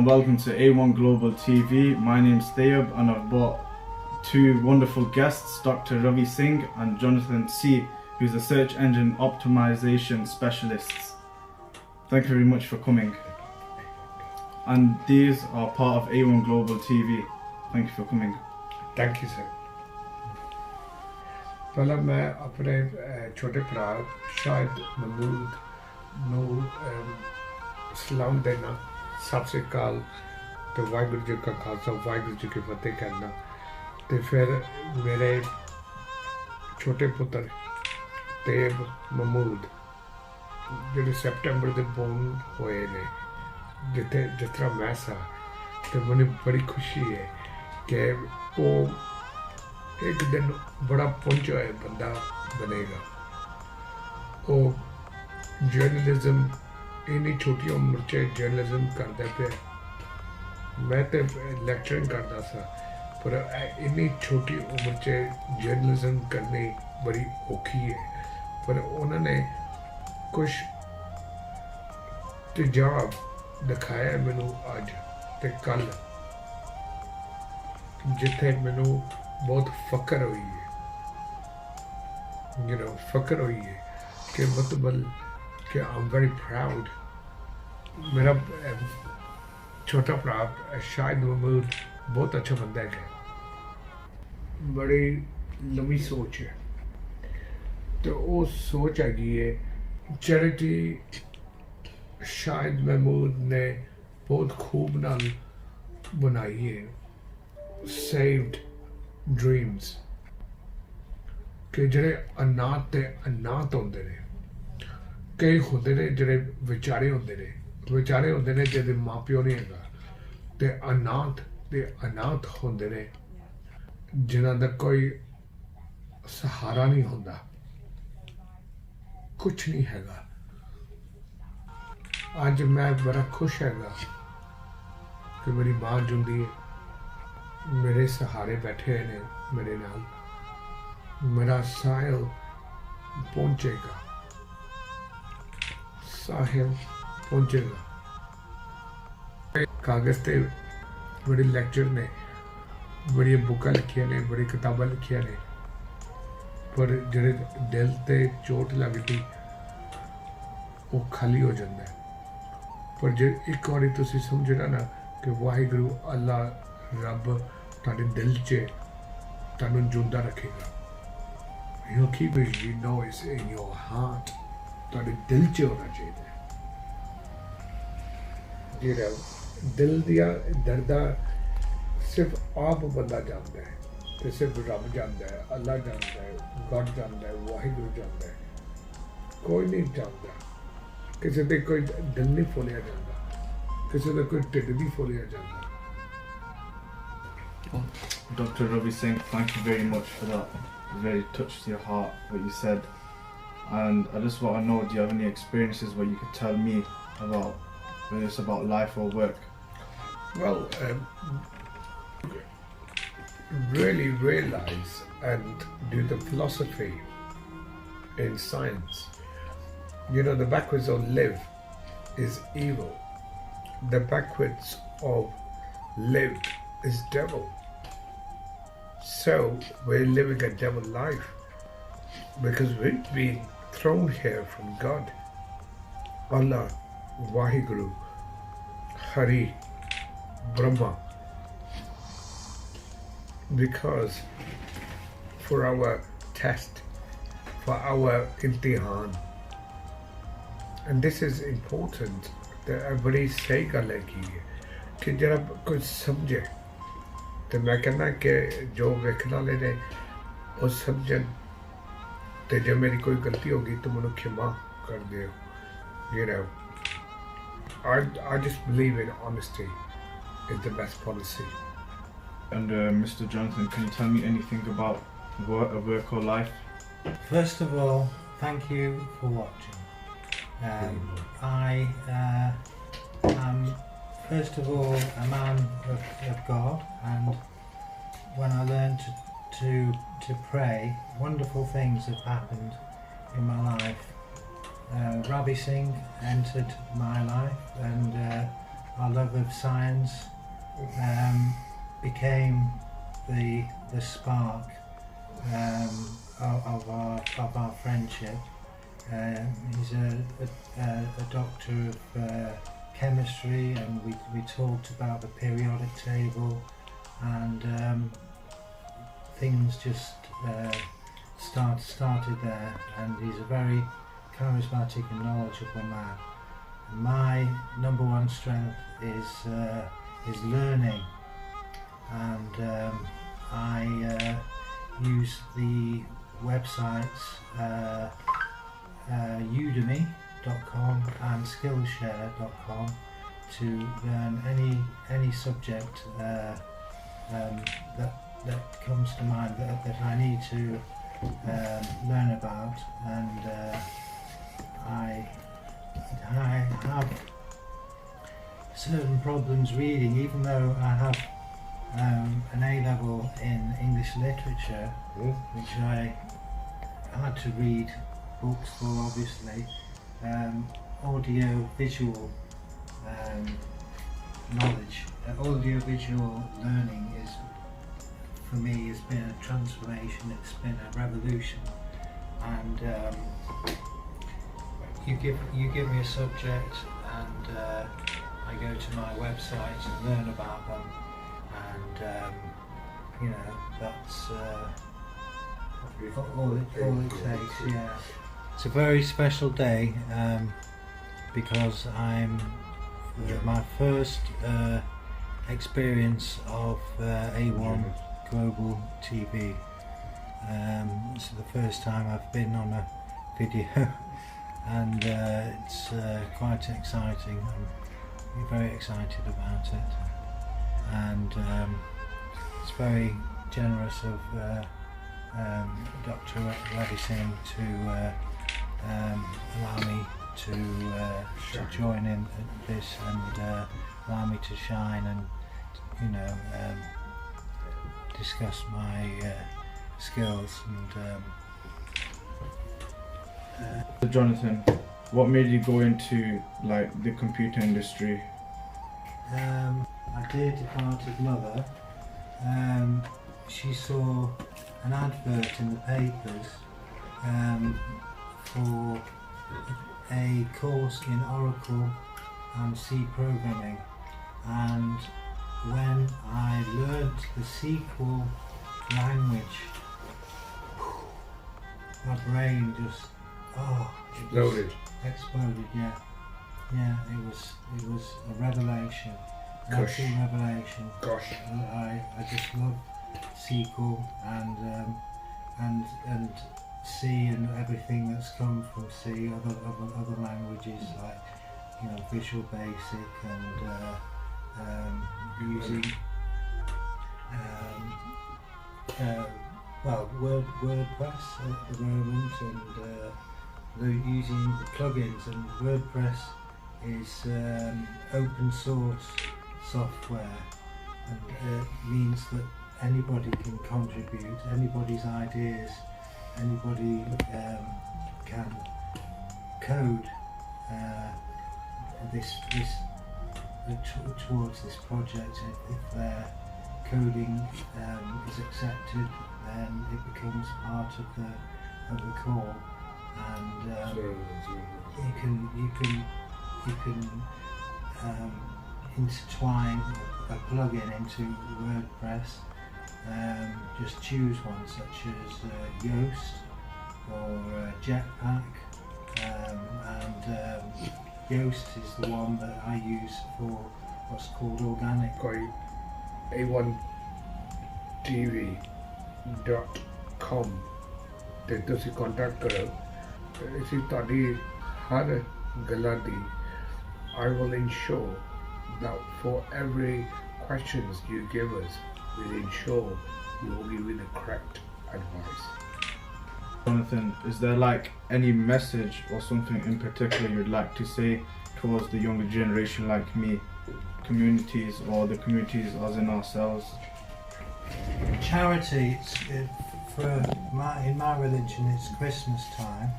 and welcome to A1 Global TV. My name's Tayab and I've brought two wonderful guests, Dr. Ravi Singh and Jonathan C, who's a search engine optimization specialists. Thank you very much for coming. And these are part of A1 Global TV. Thank you for coming. Thank you, sir. ਪਹਿਲਾਂ ਮੈਂ ਆਪਣੇ ਛੋਟੇ ਭਰਾ ਸ਼ਾਇਦ ਮਹਿਮੂਦ ਨੂੰ ਸਲਾਮ ਦੇਣਾ, ਸਤਿ ਸ੍ਰੀ ਅਕਾਲ ਤੇ ਵਾਹਿਗੁਰੂ ਜੀ ਕਾ ਖਾਲਸਾ ਵਾਹਿਗੁਰੂ ਜੀ ਕੀ ਫਤਿਹ ਕਰਨਾ, ਤੇ ਫਿਰ ਮੇਰੇ ਛੋਟੇ ਪੁੱਤਰ ਤੇਬ ਮਹਿਮੂਦ ਜਿਹੜੇ ਸੈਪਟੈਂਬਰ ਦੇ ਬੋਰਨ ਹੋਏ ਨੇ, ਜਿਸ ਤਰ੍ਹਾਂ ਮੈਂ ਸਾਂ, ਤੇ ਮੈਨੂੰ ਬੜੀ ਖੁਸ਼ੀ ਹੈ ਕਿ ਉਹ एक दिन बड़ा पहुंचा है बंदा बनेगा। वो जर्नलिज्म इन्नी छोटी उम्र च जर्नलिज्म करता पे, मैं तो लैक्चरिंग करता सा, पर इन्नी छोटी उम्र च जर्नलिज्म करनी बड़ी औखी है। पर उन्होंने कुछ तेजाब दिखाया मैनू अज ते कल, जिथे मैनू बहुत फख्र हुई है, फख्र हुई है कि मतलब कि आई एम वेरी प्राउड। मेरा छोटा भरा शायद महमूद बहुत अच्छा बंदा है, बड़ी लंबी सोच है, तो वो सोच हैगी है चैरिटी शायद महमूद ने बहुत खूब नाल बनाई है। सेव्ड ड्रीम्स कि ਜਿਹੜੇ ਅਨਾਥ ਤੇ ਅਨਾਥ ਹੁੰਦੇ ਨੇ, ਕਈ ਹੁੰਦੇ ਨੇ ਜਿਹੜੇ ਵਿਚਾਰੇ ਹੁੰਦੇ ਨੇ ਜਿਹਦੇ ਮਾਂ ਪਿਓ ਨਹੀਂ ਹੈਗਾ, ਤੇ ਅਨਾਥ ਹੁੰਦੇ ਨੇ ਜਿਨ੍ਹਾਂ ਦਾ ਕੋਈ ਸਹਾਰਾ ਨਹੀਂ ਹੁੰਦਾ, ਕੁਛ ਨਹੀਂ ਹੈਗਾ। ਅੱਜ ਮੈਂ ਬੜਾ ਖੁਸ਼ ਹੈਗਾ ਕਿ ਮੇਰੀ ਮਾਂ ਜਿੰਦੀ ਹੈ, मेरे सहारे बैठे ने मेरे नाल। मेरा साहिल पहुंचेगा, कागज ते बड़े लेक्चर ने, बड़ी बुकां लिखियां ने, बड़ी किताबां लिखियां ने, पर जेड़े दिल ते चोट लगदी वो खाली हो जाता है। पर जे एक बारी तुसीं समझना ना कि वाहिगुरू अल्लाह रब तुहाडे दिल च तुहानूं जिंदा रखेगा। He'll keep it, you know, it's in your heart, तुहाडे दिल च होना चाहिए। जेड़ा दिल दिया दर्दा सिर्फ आप बंदा जानता है, ते सिर्फ रब जानता है, अल्लाह जानता है, गॉड जानता है, वाहिगुरू जानता है, कोई नहीं जानता। किसी दे कोई दिल नहीं फोलिया जाता, किसी दे कोई ढिड नहीं फोलिया जाता। Dr. Ravi Singh, thank you very much for that. Very touched your heart what you said, and I just want to know, do you have any experiences where you could tell me about, whether it's about life or work? Well, really realize and do the philosophy in science. You know, the backwards of live is evil. The backwards of lived is devil. So we're living a devil life because we've been thrown here from God, Allah, Vaheguru, Hari, Brahma, because for our test, for our imtihan. And this is important that everybody say gall hai कि जरा कुछ समझे, तो मैं कहना कि जो वेखने वाले ने वो समझन, तो जब मेरी कोई गलती होगी तो मैंने क्षमा कर दो। You know, I just believe in honesty is the best policy. And Mr. Jonathan, can you tell me anything about work or life? First of all, thank you for watching. I am first of all a man of God, and when I learned to pray, wonderful things have happened in my life. Ravi Singh entered my life, and our love of science became the spark of our friendship. He's a doctor of chemistry, and we talked about the periodic table, and things just started there. And he's a very charismatic and knowledgeable man. My number one strength is learning, and I use the websites udemy.com and skillshare.com to learn any subject that comes to mind that I need to learn about, and I have certain problems reading, even though I have an A-level in English literature, which I had to read books for, obviously. Audio-visual knowledge, audio-visual learning is, for me, has been a transformation. It's been a revolution, and you give me a subject, and I go to my website and learn about them, and that's all it takes. Yeah, it's a very special day because I'm my first experience of A1 Global TV. It's the first time I've been on a video, and it's quite exciting. I'm very excited about it, and it's very generous of Dr. Ravi Singh to allow me to join in this, and allow me to shine, and discuss my skills. And Jonathan, what made you go into the computer industry? my dear departed mother, she saw an advert in the papers for a course in Oracle and C programming, and when I learnt the SQL language, my brain just exploded. Yeah, it was a revelation, an absolute revelation. I just love SQL and C and everything that's come from C, other languages like Visual Basic, and using WordPress at the moment, and using the plugins. And WordPress is open source software, and it means that anybody can contribute, anybody's ideas, anybody can code towards this project. If their coding is accepted, then it becomes part of the core, and you can intertwine a plugin into WordPress. Just choose one, such as Yoast or Jetpack, and Yoast is the one that I use for what's called organic. A1tv.com ਤੇ ਤੁਸੀਂ contact ਕਰੋ, ਅਸੀਂ ਤੁਹਾਡੀ ਹਰ ਗੱਲਾਂ ਦੀ I will ensure that for every questions you give us, we'll ensure we will give you the correct advice. Jonathan, is there any message or something in particular you'd like to say towards the younger generation like me, communities, or the communities as in ourselves? Charity, in my religion, it's Christmas time,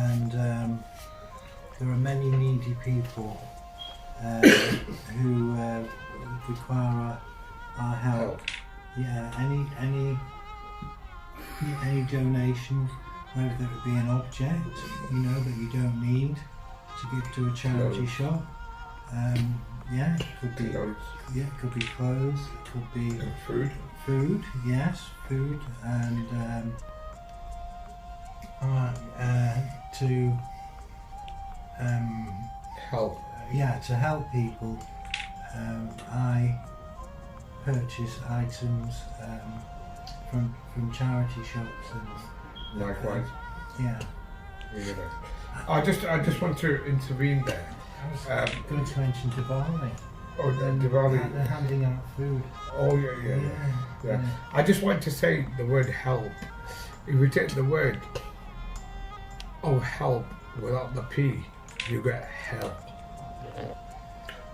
and there are many needy people who require our help. Yeah, any donation, whether it be an object, that you don't need to give to a charity shop. Yeah, it could be Clothes. Yeah, it could be clothes. It could be Food. food. Yes, food, and to Help. to help people. I purchase items from charity shops and Likewise. yeah. I just want to intervene there. I was going to mention Diwali. Oh, the Diwali. They're handing out food. Oh, yeah. I just want to say the word help. If you take the word help without the P, you get help.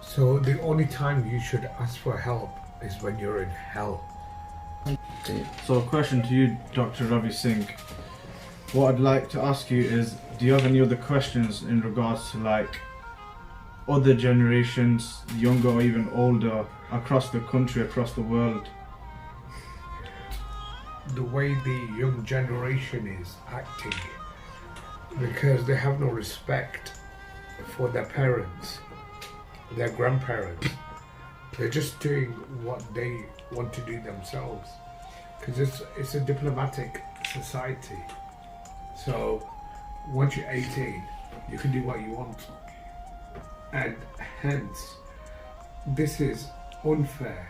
So the only time you should ask for help is when you're in hell. So a question to you, Dr. Ravi Singh. What I'd like to ask you is, do you have any other questions in regards to like other generations, younger or even older, across the country, across the world? The way the young generation is acting, because they have no respect for their parents, their grandparents. They're just doing what they want to do themselves, because it's a diplomatic society. So once you're 18, you can do what you want, and hence this is unfair.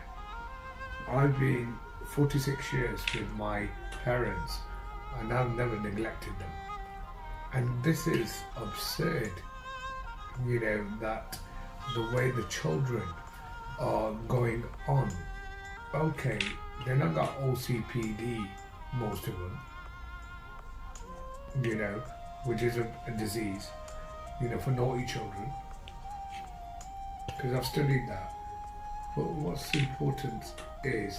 I've been 46 years with my parents and I've never neglected them, and this is absurd, that the way the children are going on. Okay, they're not got OCPD, most of them, which is a disease, for naughty children, because I've studied that. But what's important is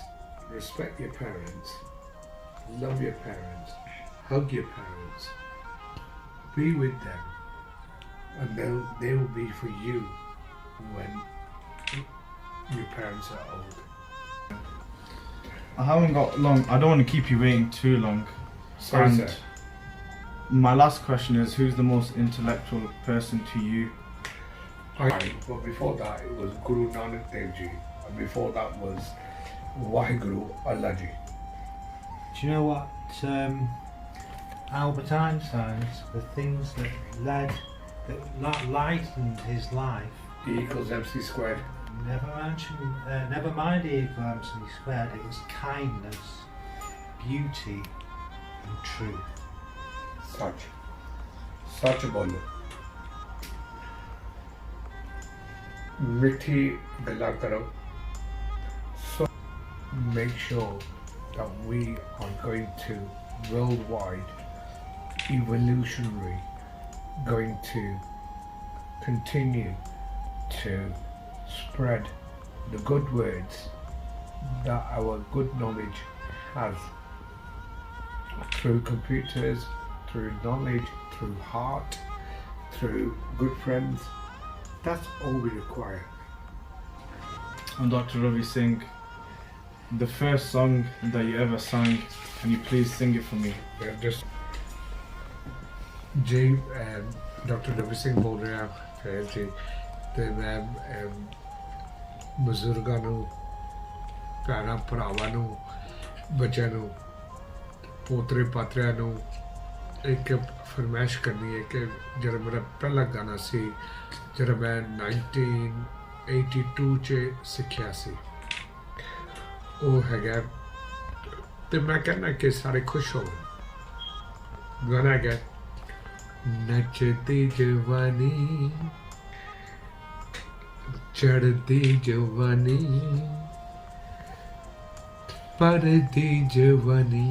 respect your parents, love your parents, hug your parents, be with them, and they will be for you when your parents are old. I haven't got long. I don't want to keep you waiting too long. Sorry, And sir. my last question is, who's the most intellectual person to you? But before that, it was Guru Nanak Dev Ji, and before that was Waheguru Allah Ji. Do you know what Albert Einstein's, the things that lightened his life, E equals MC squared. never mind E equal MC squared, it was kindness, beauty and truth. Such बोलो मिठी गल्ला करो. So make sure that we are going to worldwide evolutionary going to continue to spread the good words that our good knowledge has through computers, through knowledge, through heart, through good friends. That's all we require. And Dr. Ravi Singh, the first song that you ever sang, can you please sing it for me? Just Dr. Ravi Singh ਬੋਲ ਰਿਹਾ ਫੈਜ਼ ਜੀ, ਤੇ ਮੈਂ ਬਜ਼ੁਰਗਾਂ ਨੂੰ, ਭੈਣਾਂ ਭਰਾਵਾਂ ਨੂੰ, ਬੱਚਿਆਂ ਨੂੰ, ਪੋਤਰੇ ਪਾਤਰਿਆਂ ਨੂੰ ਇੱਕ ਫਰਮਾਇਸ਼ ਕਰਨੀ ਹੈ ਕਿ ਜਿਹੜਾ ਮੇਰਾ ਪਹਿਲਾ ਗਾਣਾ ਸੀ, ਜਿਹੜਾ ਮੈਂ 1982 'ਚ ਸਿੱਖਿਆ ਸੀ, ਉਹ ਹੈਗਾ, ਤੇ ਮੈਂ ਕਹਿੰਦਾ ਕਿ ਸਾਰੇ ਖੁਸ਼ ਹੋਣ. ਗਾਣਾ ਹੈਗਾ ਨੱਚਦੀ ਜਵਾਨੀ ਚੜ੍ਹਦੀ ਜਵਾਨੀ ਪੜ੍ਹਦੀ ਜਵਾਨੀ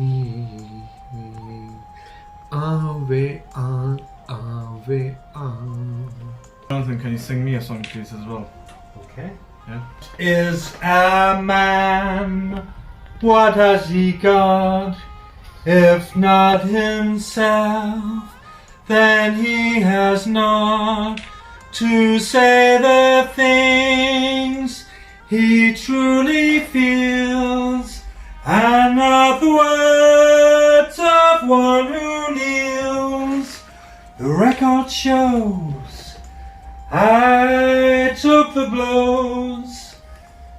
ਆਵੇ ਆਵੇ Jonathan, can you sing me a song please as well? Okay. Yeah? Is a man, what has he got? If not himself, then he has not to say the things he truly feels, and not the words of one who kneels. The record shows I took the blows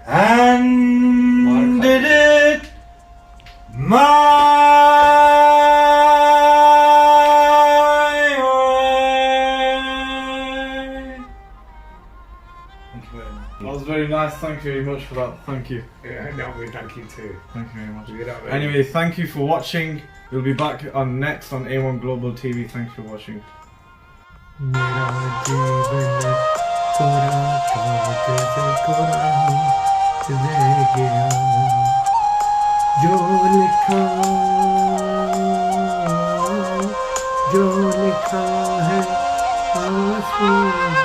and did it my way. Thank you very much. That was very nice. Thank you very much for that. Thank you. Yeah, no, we thank you too. Thank you very much. You know, Anyway, thank you for watching. We'll be back on next on A1 Global TV. Thanks for watching. मेरा जीवन कोरा कागज कोरा रह गया, जो लिखा है आंसू